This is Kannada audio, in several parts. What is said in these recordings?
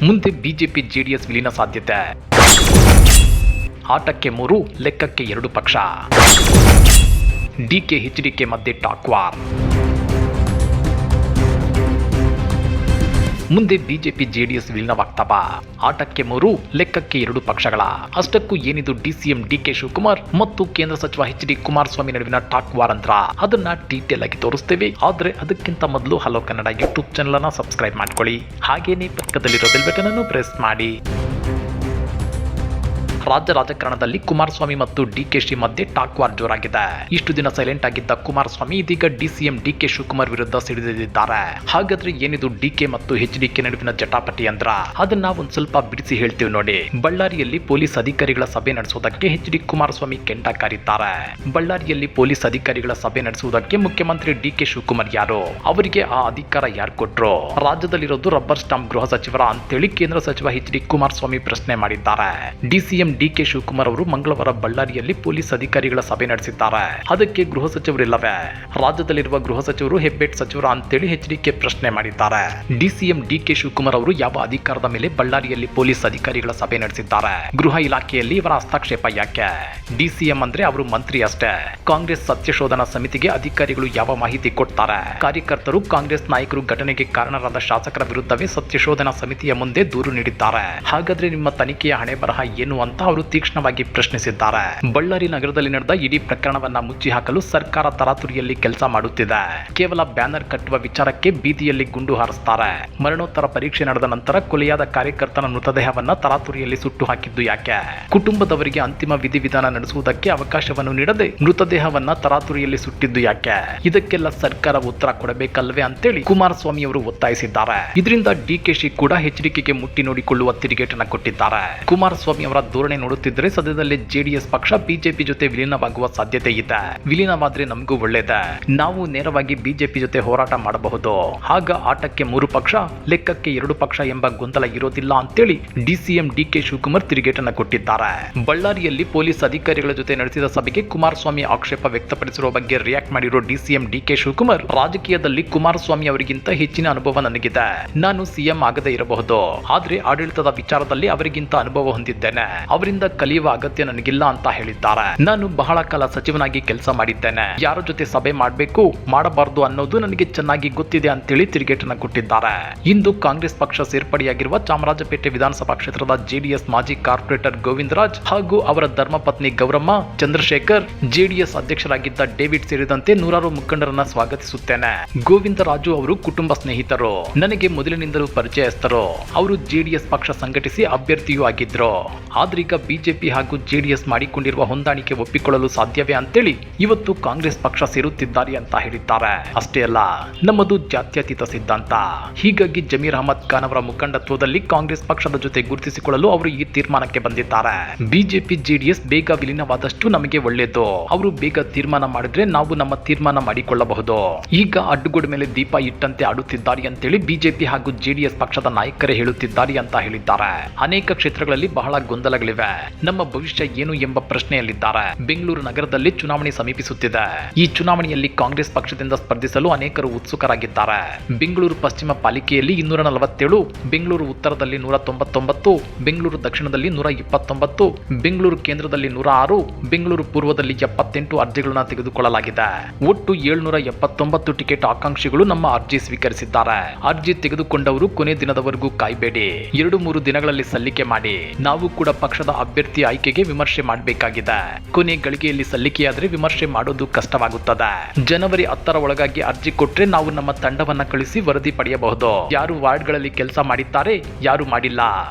ಮುಂದೆ ಬಿಜೆಪಿ ಜೆಡಿಎಸ್ ವಿಲೀನ ಸಾಧ್ಯತೆ. ಆಟಕ್ಕೆ 3 ಲೆಕ್ಕಕ್ಕೆ 2 ಪಕ್ಷ. ಡಿಕೆ ಎಚ್ಡಿಕೆ ಮಧ್ಯೆ ಟಾಕ್ ವಾರ್. ಮುಂದೆ ಬಿಜೆಪಿ ಜೆಡಿಎಸ್ ವಿಲೀನವಾಗ್ತವ. ಆಟಕ್ಕೆ 3 ಲೆಕ್ಕಕ್ಕೆ 2 ಪಕ್ಷಗಳ. ಅಷ್ಟಕ್ಕೂ ಏನಿದು ಡಿಸಿಎಂ ಡಿಕೆ ಶಿವಕುಮಾರ್ ಮತ್ತು ಕೇಂದ್ರ ಸಚಿವ ಎಚ್.ಡಿ. ಕುಮಾರಸ್ವಾಮಿ ನಡುವಿನ ಟಾಕ್ ವಾರ್ ಅಂತ ಅದನ್ನ ಡೀಟೇಲ್ ಆಗಿ ತೋರಿಸ್ತೇವೆ. ಆದ್ರೆ ಅದಕ್ಕಿಂತ ಮೊದಲು ಹಲೋ ಕನ್ನಡ ಯೂಟ್ಯೂಬ್ ಚಾನಲ್ ಅನ್ನ ಸಬ್ಸ್ಕ್ರೈಬ್ ಮಾಡ್ಕೊಳ್ಳಿ. ಹಾಗೇನೇ ಪಕ್ಕದಲ್ಲಿರೋ ಬೆಲ್ ಬಟನ್ ಅನ್ನು ಪ್ರೆಸ್ ಮಾಡಿ. ರಾಜ್ಯ ರಾಜಕಾರಣದಲ್ಲಿ ಕುಮಾರಸ್ವಾಮಿ ಮತ್ತು ಡಿಕೆಶಿ ಮಧ್ಯೆ ಟಾಕ್ ವಾರ್ ಜೋರಾಗಿದೆ. ಇಷ್ಟು ದಿನ ಸೈಲೆಂಟ್ ಆಗಿದ್ದ ಕುಮಾರಸ್ವಾಮಿ ಇದೀಗ ಡಿಸಿಎಂ ಡಿಕೆ ಶಿವಕುಮಾರ್ ವಿರುದ್ಧ ಸಿಡಿದಿದ್ದಾರೆ. ಹಾಗಾದ್ರೆ ಏನಿದು ಡಿಕೆ ಮತ್ತು ಎಚ್ಡಿಕೆ ನಡುವಿನ ಜಟಾಪಟಿ ಅಂದ್ರ ಅದನ್ನ ಒಂದ್ ಸ್ವಲ್ಪ ಬಿಡಿಸಿ ಹೇಳ್ತೀವಿ ನೋಡಿ. ಬಳ್ಳಾರಿಯಲ್ಲಿ ಪೊಲೀಸ್ ಅಧಿಕಾರಿಗಳ ಸಭೆ ನಡೆಸುವುದಕ್ಕೆ ಎಚ್.ಡಿ. ಕುಮಾರಸ್ವಾಮಿ ಕೆಂಡ ಕಾರಿದ್ದಾರೆ. ಬಳ್ಳಾರಿಯಲ್ಲಿ ಪೊಲೀಸ್ ಅಧಿಕಾರಿಗಳ ಸಭೆ ನಡೆಸುವುದಕ್ಕೆ ಮುಖ್ಯಮಂತ್ರಿ ಡಿಕೆ ಶಿವಕುಮಾರ್ ಯಾರು? ಅವರಿಗೆ ಆ ಅಧಿಕಾರ ಯಾರು ಕೊಟ್ರು? ರಾಜ್ಯದಲ್ಲಿರೋದು ರಬ್ಬರ್ ಸ್ಟಾಂಪ್ ಗೃಹ ಸಚಿವರ ಅಂತೇಳಿ ಕೇಂದ್ರ ಸಚಿವ ಎಚ್.ಡಿ. ಕುಮಾರಸ್ವಾಮಿ ಪ್ರಶ್ನೆ ಮಾಡಿದ್ದಾರೆ. ಡಿಸಿಎಂ ಡಿಕೆ ಶಿವಕುಮಾರ್ ಅವರು ಮಂಗಳವಾರ ಬಳ್ಳಾರಿಯಲ್ಲಿ ಪೊಲೀಸ್ ಅಧಿಕಾರಿಗಳ ಸಭೆ ನಡೆಸಿದ್ದಾರೆ. ಅದಕ್ಕೆ ಗೃಹ ಸಚಿವರಿಲ್ಲವೇ? ರಾಜ್ಯದಲ್ಲಿರುವ ಗೃಹ ಸಚಿವರು ಹೆಬ್ಬೆಟ್ ಸಚಿವರ ಅಂತೇಳಿ ಎಚ್ಡಿಕೆ ಪ್ರಶ್ನೆ ಮಾಡಿದ್ದಾರೆ. ಡಿಸಿಎಂ ಡಿಕೆ ಶಿವಕುಮಾರ್ ಅವರು ಯಾವ ಅಧಿಕಾರದ ಮೇಲೆ ಬಳ್ಳಾರಿಯಲ್ಲಿ ಪೊಲೀಸ್ ಅಧಿಕಾರಿಗಳ ಸಭೆ ನಡೆಸಿದ್ದಾರೆ? ಗೃಹ ಇಲಾಖೆಯಲ್ಲಿ ಇವರ ಹಸ್ತಕ್ಷೇಪ ಯಾಕೆ? ಡಿಸಿಎಂ ಅಂದ್ರೆ ಅವರು ಮಂತ್ರಿ ಅಷ್ಟೇ. ಕಾಂಗ್ರೆಸ್ ಸತ್ಯಶೋಧನಾ ಸಮಿತಿಗೆ ಅಧಿಕಾರಿಗಳು ಯಾವ ಮಾಹಿತಿ ಕೊಡ್ತಾರೆ? ಕಾರ್ಯಕರ್ತರು ಕಾಂಗ್ರೆಸ್ ನಾಯಕರು ಘಟನೆಗೆ ಕಾರಣರಾದ ಶಾಸಕರ ವಿರುದ್ಧವೇ ಸತ್ಯಶೋಧನಾ ಸಮಿತಿಯ ಮುಂದೆ ದೂರು ನೀಡಿದ್ದಾರೆ. ಹಾಗಾದ್ರೆ ನಿಮ್ಮ ತನಿಖೆಯ ಹಣೆ ಬರಹ ಏನು ಅಂತ ಅವರು ತೀಕ್ಷ್ಣವಾಗಿ ಪ್ರಶ್ನಿಸಿದ್ದಾರೆ. ಬಳ್ಳಾರಿ ನಗರದಲ್ಲಿ ನಡೆದ ಇಡೀ ಪ್ರಕರಣವನ್ನ ಮುಚ್ಚಿ ಹಾಕಲು ಸರ್ಕಾರ ತರಾತುರಿಯಲ್ಲಿ ಕೆಲಸ ಮಾಡುತ್ತಿದೆ. ಕೇವಲ ಬ್ಯಾನರ್ ಕಟ್ಟುವ ವಿಚಾರಕ್ಕೆ ಬೀದಿಯಲ್ಲಿ ಗುಂಡು ಹಾರಿಸ್ತಾರೆ. ಮರಣೋತ್ತರ ಪರೀಕ್ಷೆ ನಡೆದ ನಂತರ ಕೊಲೆಯಾದ ಕಾರ್ಯಕರ್ತನ ಮೃತದೇಹವನ್ನ ತರಾತುರಿಯಲ್ಲಿ ಸುಟ್ಟು ಹಾಕಿದ್ದು ಯಾಕೆ? ಕುಟುಂಬದವರಿಗೆ ಅಂತಿಮ ವಿಧಿವಿಧಾನ ನಡೆಸುವುದಕ್ಕೆ ಅವಕಾಶವನ್ನು ನೀಡದೆ ಮೃತದೇಹವನ್ನ ತರಾತುರಿಯಲ್ಲಿ ಸುಟ್ಟಿದ್ದು ಯಾಕೆ? ಇದಕ್ಕೆಲ್ಲ ಸರ್ಕಾರ ಉತ್ತರ ಕೊಡಬೇಕಲ್ವೇ ಅಂತೇಳಿ ಕುಮಾರಸ್ವಾಮಿ ಅವರು ಒತ್ತಾಯಿಸಿದ್ದಾರೆ. ಇದರಿಂದ ಡಿಕೆಶಿ ಕೂಡ ಎಚ್ಡಿಕೆಗೆ ಮುಟ್ಟಿ ನೋಡಿಕೊಳ್ಳುವ ತಿರುಗೇಟನ್ನ ಕೊಟ್ಟಿದ್ದಾರೆ. ಕುಮಾರಸ್ವಾಮಿ ಅವರ ಧೋರಣೆ ನೋಡುತ್ತಿದ್ದರೆ ಸದ್ಯದಲ್ಲೇ ಜೆಡಿಎಸ್ ಪಕ್ಷ ಬಿಜೆಪಿ ಜೊತೆ ವಿಲೀನವಾಗುವ ಸಾಧ್ಯತೆ ಇದೆ. ವಿಲೀನವಾದ್ರೆ ನಮಗೂ ಒಳ್ಳೇದೆ. ನಾವು ನೇರವಾಗಿ ಬಿಜೆಪಿ ಜೊತೆ ಹೋರಾಟ ಮಾಡಬಹುದು. ಆಗ ಆಟಕ್ಕೆ 3 ಪಕ್ಷ ಲೆಕ್ಕಕ್ಕೆ 2 ಪಕ್ಷ ಎಂಬ ಗೊಂದಲ ಇರೋದಿಲ್ಲ ಅಂತೇಳಿ ಡಿಸಿಎಂ ಡಿಕೆ ಶಿವಕುಮಾರ್ ತಿರುಗೇಟನ್ನ ಕೊಟ್ಟಿದ್ದಾರೆ. ಬಳ್ಳಾರಿಯಲ್ಲಿ ಪೊಲೀಸ್ ಅಧಿಕಾರಿಗಳ ಜೊತೆ ನಡೆಸಿದ ಸಭೆಗೆ ಕುಮಾರಸ್ವಾಮಿ ಆಕ್ಷೇಪ ವ್ಯಕ್ತಪಡಿಸಿರುವ ಬಗ್ಗೆ ರಿಯಾಕ್ಟ್ ಮಾಡಿರೋ ಡಿಸಿಎಂ ಡಿಕೆ ಶಿವಕುಮಾರ್, ರಾಜಕೀಯದಲ್ಲಿ ಕುಮಾರಸ್ವಾಮಿ ಅವರಿಗಿಂತ ಹೆಚ್ಚಿನ ಅನುಭವ ನನಗಿದೆ. ನಾನು ಸಿಎಂ ಆಗದೇ ಇರಬಹುದು, ಆದ್ರೆ ಆಡಳಿತದ ವಿಚಾರದಲ್ಲಿ ಅವರಿಗಿಂತ ಅನುಭವ ಹೊಂದಿದ್ದೇನೆ. ಅವರಿಂದ ಕಲಿಯುವ ಅಗತ್ಯ ನನಗಿಲ್ಲ ಅಂತ ಹೇಳಿದ್ದಾರೆ. ನಾನು ಬಹಳ ಕಾಲ ಸಚಿವನಾಗಿ ಕೆಲಸ ಮಾಡಿದ್ದೇನೆ. ಯಾರ ಜೊತೆ ಸಭೆ ಮಾಡಬೇಕು ಮಾಡಬಾರದು ಅನ್ನೋದು ನನಗೆ ಚೆನ್ನಾಗಿ ಗೊತ್ತಿದೆ ಅಂತೇಳಿ ತಿರುಗೇಟನ್ನ ಕೊಟ್ಟಿದ್ದಾರೆ. ಇಂದು ಕಾಂಗ್ರೆಸ್ ಪಕ್ಷ ಸೇರ್ಪಡೆಯಾಗಿರುವ ಚಾಮರಾಜಪೇಟೆ ವಿಧಾನಸಭಾ ಕ್ಷೇತ್ರದ ಜೆಡಿಎಸ್ ಮಾಜಿ ಕಾರ್ಪೊರೇಟರ್ ಗೋವಿಂದರಾಜ್ ಹಾಗೂ ಅವರ ಧರ್ಮಪತ್ನಿ ಗೌರಮ್ಮ, ಚಂದ್ರಶೇಖರ್, ಜೆಡಿಎಸ್ ಅಧ್ಯಕ್ಷರಾಗಿದ್ದ ಡೇವಿಡ್ ಸೇರಿದಂತೆ ನೂರಾರು ಮುಖಂಡರನ್ನ ಸ್ವಾಗತಿಸುತ್ತೇನೆ. ಗೋವಿಂದರಾಜು ಅವರು ಕುಟುಂಬ ಸ್ನೇಹಿತರು, ನನಗೆ ಮೊದಲಿನಿಂದಲೂ ಪರಿಚಯಸ್ಥರು. ಅವರು ಜೆಡಿಎಸ್ ಪಕ್ಷ ಸಂಘಟಿಸಿ ಅಭ್ಯರ್ಥಿಯೂ ಆಗಿದ್ರು. ಆದ್ರೀಗ ಬಿಜೆಪಿ ಹಾಗೂ ಜೆಡಿಎಸ್ ಮಾಡಿಕೊಂಡಿರುವ ಹೊಂದಾಣಿಕೆ ಒಪ್ಪಿಕೊಳ್ಳಲು ಸಾಧ್ಯವೇ ಅಂತೇಳಿ ಇವತ್ತು ಕಾಂಗ್ರೆಸ್ ಪಕ್ಷ ಸೇರುತ್ತಿದ್ದಾರೆ ಅಂತ ಹೇಳಿದ್ದಾರೆ. ಅಷ್ಟೇ ಅಲ್ಲ, ನಮ್ಮದು ಜಾತ್ಯತೀತ ಸಿದ್ಧಾಂತ. ಹೀಗಾಗಿ ಜಮೀರ್ ಅಹಮದ್ ಖಾನ್ ಅವರ ಮುಖಂಡತ್ವದಲ್ಲಿ ಕಾಂಗ್ರೆಸ್ ಪಕ್ಷದ ಜೊತೆ ಗುರುತಿಸಿಕೊಳ್ಳಲು ಅವರು ಈ ತೀರ್ಮಾನಕ್ಕೆ ಬಂದಿದ್ದಾರೆ. ಬಿಜೆಪಿ ಜೆಡಿಎಸ್ ಬೇಗ ವಿಲೀನವಾದಷ್ಟು ನಮಗೆ ಒಳ್ಳೆಯದು. ಅವರು ಬೇಗ ತೀರ್ಮಾನ ಮಾಡಿದ್ರೆ ನಾವು ನಮ್ಮ ತೀರ್ಮಾನ ಮಾಡಿಕೊಳ್ಳಬಹುದು. ಈಗ ಅಡ್ಡುಗೋಡೆ ಮೇಲೆ ದೀಪ ಇಟ್ಟಂತೆ ಆಡುತ್ತಿದ್ದಾರೆ ಅಂತೇಳಿ ಬಿಜೆಪಿ ಹಾಗೂ ಜೆಡಿಎಸ್ ಪಕ್ಷದ ನಾಯಕರೇ ಹೇಳುತ್ತಿದ್ದಾರೆ ಅಂತ ಹೇಳಿದ್ದಾರೆ. ಅನೇಕ ಕ್ಷೇತ್ರಗಳಲ್ಲಿ ಬಹಳ ಗೊಂದಲಗಳಿವೆ. ನಮ್ಮ ಭವಿಷ್ಯ ಏನು ಎಂಬ ಪ್ರಶ್ನೆಯಲ್ಲಿದ್ದಾರೆ. ಬೆಂಗಳೂರು ನಗರದಲ್ಲಿ ಚುನಾವಣೆ ಸಮೀಪಿಸುತ್ತಿದೆ. ಈ ಚುನಾವಣೆಯಲ್ಲಿ ಕಾಂಗ್ರೆಸ್ ಪಕ್ಷದಿಂದ ಸ್ಪರ್ಧಿಸಲು ಅನೇಕರು ಉತ್ಸುಕರಾಗಿದ್ದಾರೆ. ಬೆಂಗಳೂರು ಪಶ್ಚಿಮ ಪಾಲಿಕೆಯಲ್ಲಿ 247, ಬೆಂಗಳೂರು ಉತ್ತರದಲ್ಲಿ 199, ಬೆಂಗಳೂರು ದಕ್ಷಿಣದಲ್ಲಿ 129, ಬೆಂಗಳೂರು ಕೇಂದ್ರದಲ್ಲಿ 106, ಬೆಂಗಳೂರು ಪೂರ್ವದಲ್ಲಿ 78 ಅರ್ಜಿಗಳನ್ನು ತೆಗೆದುಕೊಳ್ಳಲಾಗಿದೆ. ಒಟ್ಟು 779 ಟಿಕೆಟ್ ಆಕಾಂಕ್ಷಿಗಳು ನಮ್ಮ ಅರ್ಜಿ ಸ್ವೀಕರಿಸಿದ್ದಾರೆ. ಅರ್ಜಿ ತೆಗೆದುಕೊಂಡವರು ಕೊನೆ ದಿನದವರೆಗೂ ಕಾಯಬೇಡಿ. 2-3 ದಿನಗಳಲ್ಲಿ ಸಲ್ಲಿಕೆ ಮಾಡಿ. ನಾವು ಕೂಡ ಪಕ್ಷದ ಅಭ್ಯರ್ಥಿ ಆಯ್ಕೆಗೆ ವಿಮರ್ಶೆ ಮಾಡಬೇಕಾಗಿದೆ. ಕೊನೆ ಗಳಿಗೆಯಲ್ಲಿ ಸಲ್ಲಿಕೆಯಾದ್ರೆ ವಿಮರ್ಶೆ ಮಾಡೋದು ಕಷ್ಟವಾಗುತ್ತದೆ. ಜನವರಿ 10ರ ಒಳಗಾಗಿ ಅರ್ಜಿ ಕೊಟ್ರೆ ನಾವು ನಮ್ಮ ತಂಡವನ್ನ ಕಳಿಸಿ ವರದಿ ಪಡೆಯಬಹುದು. ಯಾರು ವಾರ್ಡ್ಗಳಲ್ಲಿ ಕೆಲಸ ಮಾಡಿದ್ದಾರೆ, ಯಾರು ಮಾಡಿಲ್ಲ,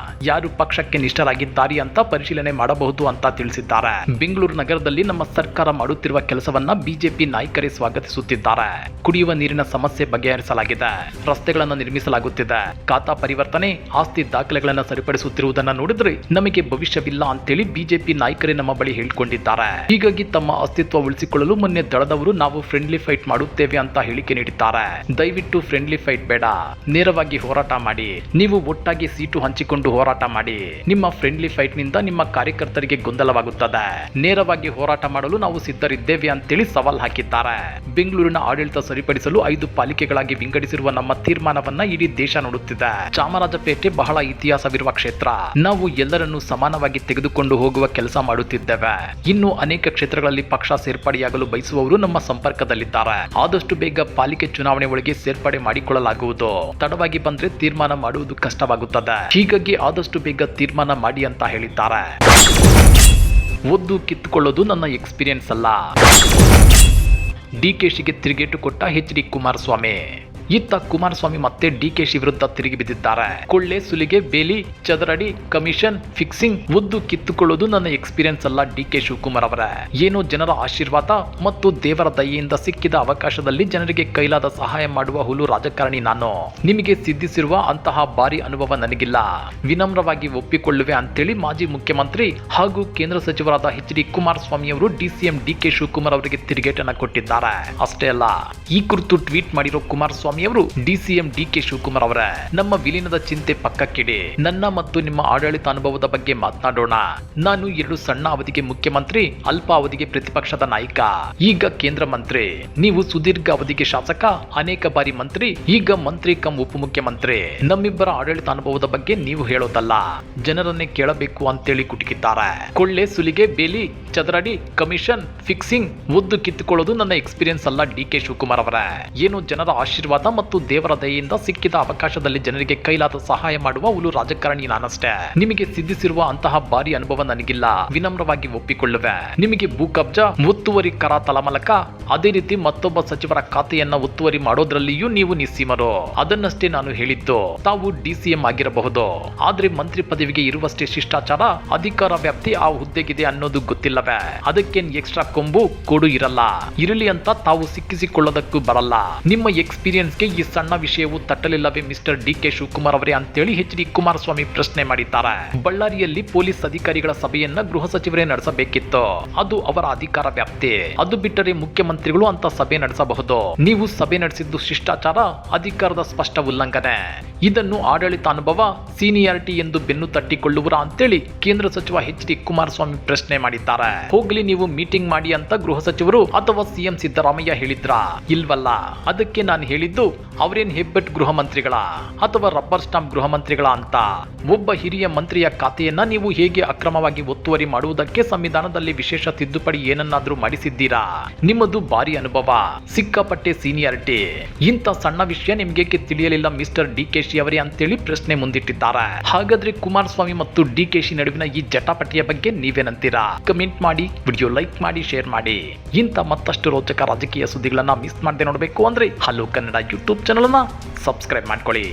ಯಾರು ಪಕ್ಷಕ್ಕೆ ನಿಷ್ಠರಾಗಿದ್ದಾರೆ ಅಂತ ಪರಿಶೀಲನೆ ಮಾಡಬಹುದು ಅಂತ ತಿಳಿಸಿದ್ದಾರೆ. ಬೆಂಗಳೂರು ನಗರದಲ್ಲಿ ನಮ್ಮ ಸರ್ಕಾರ ಮಾಡುತ್ತಿರುವ ಕೆಲಸವನ್ನ ಬಿಜೆಪಿ ನಾಯಕರೇ ಸ್ವಾಗತಿಸುತ್ತಿದ್ದಾರೆ. ಕುಡಿಯುವ ನೀರಿನ ಸಮಸ್ಯೆ ಬಗೆಹರಿಸಲಾಗಿದೆ. ರಸ್ತೆಗಳನ್ನು ನಿರ್ಮಿಸಲಾಗುತ್ತಿದೆ. ಖಾತಾ ಪರಿವರ್ತನೆ, ಆಸ್ತಿ ದಾಖಲೆಗಳನ್ನು ಸರಿಪಡಿಸುತ್ತಿರುವುದನ್ನು ನೋಡಿದ್ರೆ ನಮಗೆ ಭವಿಷ್ಯ ಭವಿಷ್ಯವಿಲ್ಲ ಅಂತೇಳಿ ಬಿಜೆಪಿ ನಾಯಕರೇ ನಮ್ಮ ಬಳಿ ಹೇಳ್ಕೊಂಡಿದ್ದಾರೆ. ಹೀಗಾಗಿ ತಮ್ಮ ಅಸ್ತಿತ್ವ ಉಳಿಸಿಕೊಳ್ಳಲು ಮೊನ್ನೆ ದಳದವರು ನಾವು ಫ್ರೆಂಡ್ಲಿ ಫೈಟ್ ಮಾಡುತ್ತೇವೆ ಅಂತ ಹೇಳಿಕೆ ನೀಡಿದ್ದಾರೆ. ದಯವಿಟ್ಟು ಫ್ರೆಂಡ್ಲಿ ಫೈಟ್ ಬೇಡ, ನೇರವಾಗಿ ಹೋರಾಟ ಮಾಡಿ. ನೀವು ಒಟ್ಟಾಗಿ ಸೀಟು ಹಂಚಿಕೊಂಡು ಹೋರಾಟ ಮಾಡಿ. ನಿಮ್ಮ ಫ್ರೆಂಡ್ಲಿ ಫೈಟ್ ನಿಂದ ನಿಮ್ಮ ಕಾರ್ಯಕರ್ತರಿಗೆ ಗೊಂದಲವಾಗುತ್ತದೆ. ನೇರವಾಗಿ ಹೋರಾಟ ಮಾಡಲು ನಾವು ಸಿದ್ಧರಿದ್ದೇವೆ ಅಂತೇಳಿ ಸವಾಲ್ ಹಾಕಿದ್ದಾರೆ. ಬೆಂಗಳೂರಿನ ಆಡಳಿತ ಸರಿಪಡಿಸಲು 5 ಪಾಲಿಕೆಗಳಾಗಿ ವಿಂಗಡಿಸಿರುವ ನಮ್ಮ ತೀರ್ಮಾನವನ್ನ ಇಡೀ ದೇಶ ನೋಡುತ್ತಿದೆ. ಚಾಮರಾಜಪೇಟೆ ಬಹಳ ಇತಿಹಾಸವಿರುವ ಕ್ಷೇತ್ರ. ನಾವು ಎಲ್ಲರನ್ನೂ ಸಮಾನವಾಗಿ ತೆಗೆದುಕೊಂಡು ಹೋಗುವ ಕೆಲಸ ಮಾಡುತ್ತಿದ್ದೇವೆ. ಇನ್ನು ಅನೇಕ ಕ್ಷೇತ್ರಗಳಲ್ಲಿ ಪಕ್ಷ ಸೇರ್ಪಡೆಯಾಗಲು ಬಯಸುವವರು ನಮ್ಮ ಸಂಪರ್ಕದಲ್ಲಿದ್ದಾರೆ. ಆದಷ್ಟು ಬೇಗ ಪಾಲಿಕೆ ಚುನಾವಣೆ ಒಳಗೆ ಸೇರ್ಪಡೆ ಮಾಡಿಕೊಳ್ಳಲಾಗುವುದು. ತಡವಾಗಿ ಬಂದ್ರೆ ತೀರ್ಮಾನ ಮಾಡುವುದು ಕಷ್ಟವಾಗುತ್ತದೆ. ಹೀಗಾಗಿ ಆದಷ್ಟು ಬೇಗ ತೀರ್ಮಾನ ಮಾಡಿ ಅಂತ ಹೇಳಿದ್ದಾರೆ. ಒದ್ದು ಕಿತ್ತುಕೊಳ್ಳೋದು ನನ್ನ ಎಕ್ಸ್ಪೀರಿಯನ್ಸ್ ಅಲ್ಲ. ಡಿಕೆಶಿಗೆ ತಿರುಗೇಟು ಕೊಟ್ಟ ಎಚ್.ಡಿ. ಕುಮಾರಸ್ವಾಮಿ. ಇತ್ತ ಕುಮಾರಸ್ವಾಮಿ ಮತ್ತೆ ಡಿಕೆಶಿ ವಿರುದ್ಧ ತಿರುಗಿ ಬಿದ್ದಿದ್ದಾರೆ. ಕೊಳ್ಳೆ ಸುಲಿಗೆ, ಬೇಲಿ, ಚದರಡಿ, ಕಮಿಷನ್, ಫಿಕ್ಸಿಂಗ್, ಒದ್ದು ಕಿತ್ತುಕೊಳ್ಳೋದು ನನ್ನ ಎಕ್ಸ್ಪೀರಿಯನ್ಸ್ ಅಲ್ಲ. ಡಿ.ಕೆ. ಶಿವಕುಮಾರ್ ಅವರೇ, ಏನೋ ಜನರ ಆಶೀರ್ವಾದ ಮತ್ತು ದೇವರ ದಯೆಯಿಂದ ಸಿಕ್ಕಿದ ಅವಕಾಶದಲ್ಲಿ ಜನರಿಗೆ ಕೈಲಾದ ಸಹಾಯ ಮಾಡುವ ಹುಲು ರಾಜಕಾರಣಿ ನಾನು. ನಿಮಗೆ ಸಿದ್ಧಿಸಿರುವ ಅಂತಹ ಭಾರಿ ಅನುಭವ ನನಗಿಲ್ಲ. ವಿನಮ್ರವಾಗಿ ಒಪ್ಪಿಕೊಳ್ಳುವೆ ಅಂತೇಳಿ ಮಾಜಿ ಮುಖ್ಯಮಂತ್ರಿ ಹಾಗೂ ಕೇಂದ್ರ ಸಚಿವರಾದ ಎಚ್.ಡಿ. ಕುಮಾರಸ್ವಾಮಿ ಅವರು ಡಿಸಿಎಂ ಡಿ.ಕೆ. ಶಿವಕುಮಾರ್ ಅವರಿಗೆ ತಿರುಗೇಟನ್ನ ಕೊಟ್ಟಿದ್ದಾರೆ. ಅಷ್ಟೇ ಅಲ್ಲ, ಈ ಕುರಿತು ಟ್ವೀಟ್ ಮಾಡಿರೋ ಕುಮಾರಸ್ವಾಮಿ ಅವರು, ಡಿಸಿಎಂ ಡಿ.ಕೆ. ಶಿವಕುಮಾರ್ ಅವರೇ, ನಮ್ಮ ವಿಲೀನದ ಚಿಂತೆ ಪಕ್ಕಕ್ಕಿಡಿ. ನನ್ನ ಮತ್ತು ನಿಮ್ಮ ಆಡಳಿತ ಅನುಭವದ ಬಗ್ಗೆ ಮಾತನಾಡೋಣ. ನಾನು 2 ಸಣ್ಣ ಅವಧಿಗೆ ಮುಖ್ಯಮಂತ್ರಿ, ಅಲ್ಪ ಅವಧಿಗೆ ಪ್ರತಿಪಕ್ಷದ ನಾಯಕ, ಈಗ ಕೇಂದ್ರ ಮಂತ್ರಿ. ನೀವು ಸುದೀರ್ಘ ಅವಧಿಗೆ ಶಾಸಕ, ಅನೇಕ ಬಾರಿ ಮಂತ್ರಿ, ಈಗ ಮಂತ್ರಿ ಕಮ್ ಉಪಮುಖ್ಯಮಂತ್ರಿ. ನಮ್ಮಿಬ್ಬರ ಆಡಳಿತ ಅನುಭವದ ಬಗ್ಗೆ ನೀವು ಹೇಳೋದಲ್ಲ, ಜನರನ್ನೇ ಕೇಳಬೇಕು ಅಂತೇಳಿ ಕುಟುಕಿದ್ದಾರೆ. ಕೊಳ್ಳೆ ಸುಲಿಗೆ, ಬೇಲಿ, ಚದರಡಿ, ಕಮಿಷನ್, ಫಿಕ್ಸಿಂಗ್, ಒದ್ದು ಕಿತ್ತುಕೊಳ್ಳೋದು ನನ್ನ ಎಕ್ಸ್ಪೀರಿಯನ್ಸ್ ಅಲ್ಲ. ಡಿ.ಕೆ. ಶಿವಕುಮಾರ್ ಅವರೇ, ಏನು ಜನರ ಆಶೀರ್ವಾದ ಮತ್ತು ದೇವರ ದಯೆಯಿಂದ ಸಿಕ್ಕಿದ ಅವಕಾಶದಲ್ಲಿ ಜನರಿಗೆ ಕೈಲಾದ ಸಹಾಯ ಮಾಡುವ ಹುಲು ರಾಜಕಾರಣಿ ನಾನಷ್ಟೇ. ನಿಮಗೆ ಸಿದ್ಧಿಸಿರುವ ಅಂತಹ ಭಾರಿ ಅನುಭವ ನನಗಿಲ್ಲ. ವಿನಮ್ರವಾಗಿ ಒಪ್ಪಿಕೊಳ್ಳುವೆ. ನಿಮಗೆ ಭೂ ಕಬ್ಜಾ, ಒತ್ತುವರಿ ಕರ ತಲಮಲಕ, ಅದೇ ರೀತಿ ಮತ್ತೊಬ್ಬ ಸಚಿವರ ಖಾತೆಯನ್ನ ಒತ್ತುವರಿ ಮಾಡೋದ್ರಲ್ಲಿಯೂ ನೀವು ನಿಸ್ಸೀಮರು. ಅದನ್ನಷ್ಟೇ ನಾನು ಹೇಳಿದ್ದು. ತಾವು ಡಿಸಿಎಂ ಆಗಿರಬಹುದು, ಆದ್ರೆ ಮಂತ್ರಿ ಪದವಿಗೆ ಇರುವಷ್ಟೇ ಶಿಷ್ಟಾಚಾರ, ಅಧಿಕಾರ ವ್ಯಾಪ್ತಿ ಆ ಹುದ್ದೆಗಿದೆ ಅನ್ನೋದು ಗೊತ್ತಿಲ್ಲವೇ? ಅದಕ್ಕೇನ್ ಎಕ್ಸ್ಟ್ರಾ ಕೊಂಬು ಕೋಡು ಇರಲ್ಲ. ಇರಲಿ ಅಂತ ತಾವು ಸಿಕ್ಕಿಸಿಕೊಳ್ಳೋದಕ್ಕೂ ಬರಲ್ಲ. ನಿಮ್ಮ ಎಕ್ಸ್ಪೀರಿಯನ್ಸ್ಗೆ ಈ ಸಣ್ಣ ವಿಷಯವು ತಟ್ಟಲಿಲ್ಲವೇ ಮಿಸ್ಟರ್ ಡಿ.ಕೆ. ಶಿವಕುಮಾರ್ ಅವರೇ ಅಂತೇಳಿ ಎಚ್.ಡಿ. ಕುಮಾರಸ್ವಾಮಿ ಪ್ರಶ್ನೆ ಮಾಡಿದ್ದಾರೆ. ಬಳ್ಳಾರಿಯಲ್ಲಿ ಪೊಲೀಸ್ ಅಧಿಕಾರಿಗಳ ಸಭೆಯನ್ನ ಗೃಹ ಸಚಿವರೇ ನಡೆಸಬೇಕಿತ್ತು. ಅದು ಅವರ ಅಧಿಕಾರ ವ್ಯಾಪ್ತಿ. ಅದು ಬಿಟ್ಟರೆ ಮುಖ್ಯಮಂತ್ರಿಗಳು ಅಂತ ಸಭೆ ನಡೆಸಬಹುದು. ನೀವು ಸಭೆ ನಡೆಸಿದ್ದು ಶಿಷ್ಟಾಚಾರ, ಅಧಿಕಾರದ ಸ್ಪಷ್ಟ ಉಲ್ಲಂಘನೆ. ಇದನ್ನು ಆಡಳಿತ ಅನುಭವ, ಸೀನಿಯಾರಿಟಿ ಎಂದು ಬೆನ್ನು ತಟ್ಟಿಕೊಳ್ಳುವರ ಅಂತೇಳಿ ಕೇಂದ್ರ ಸಚಿವ ಎಚ್.ಡಿ. ಕುಮಾರಸ್ವಾಮಿ ಪ್ರಶ್ನೆ ಮಾಡಿದ್ದಾರೆ. ಹೋಗ್ಲಿ, ನೀವು ಮೀಟಿಂಗ್ ಮಾಡಿ ಅಂತ ಗೃಹ ಸಚಿವರು ಅಥವಾ ಸಿಎಂ ಸಿದ್ದರಾಮಯ್ಯ ಹೇಳಿದ್ರಾ? ಇಲ್ವಲ್ಲ. ಅದಕ್ಕೆ ನಾನು ಹೇಳಿದ್ದು, ಅವರೇನ್ ಹೆಬ್ಬೆಟ್ ಗೃಹ ಮಂತ್ರಿಗಳ ಅಥವಾ ರಬ್ಬರ್ ಸ್ಟಾಂಪ್ ಗೃಹ ಮಂತ್ರಿಗಳ ಅಂತ. ಒಬ್ಬ ಹಿರಿಯ ಮಂತ್ರಿಯ ಖಾತೆಯನ್ನ ನೀವು ಹೇಗೆ ಅಕ್ರಮವಾಗಿ ಒತ್ತುವರಿ ಮಾಡುವುದಕ್ಕೆ ಸಂವಿಧಾನದಲ್ಲಿ ವಿಶೇಷ ತಿದ್ದುಪಡಿ ಏನನ್ನಾದ್ರೂ ಮಾಡಿಸಿದ್ದೀರಾ? ನಿಮ್ಮದು ಭಾರಿ ಅನುಭವ, ಸಿಕ್ಕಾಪಟ್ಟೆ ಸೀನಿಯಾರಿಟಿ. ಇಂಥ ಸಣ್ಣ ವಿಷಯ ನಿಮ್ಗೇಕೆ ತಿಳಿಯಲಿಲ್ಲ ಮಿಸ್ಟರ್ ಡಿ.ಕೆ.ಶಿ ಅವರೇ ಅಂತೇಳಿ ಪ್ರಶ್ನೆ ಮುಂದಿಟ್ಟಿದ್ದಾರೆ. ಹಾಗಾದ್ರೆ ಕುಮಾರಸ್ವಾಮಿ ಮತ್ತು ಡಿ.ಕೆ.ಶಿ ನಡುವಿನ ಈ ಜಟಾಪಟಿಯ ಬಗ್ಗೆ ನೀವೇನಂತೀರಾ? ಕಮೆಂಟ್ ಮಾಡಿ, ವಿಡಿಯೋ ಲೈಕ್ ಮಾಡಿ, ಶೇರ್ ಮಾಡಿ. ಇಂಥ ಮತ್ತಷ್ಟು ರೋಚಕ ರಾಜಕೀಯ ಸುದ್ದಿಗಳನ್ನ ಮಿಸ್ ಮಾಡದೆ ನೋಡಬೇಕು ಅಂದ್ರೆ ಹಲೋ ಕನ್ನಡ ಯೂಟ್ಯೂಬ್ ಚಾನಲ್ ಅನ್ನ ಸಬ್ಸ್ಕ್ರೈಬ್ ಮಾಡ್ಕೊಳ್ಳಿ.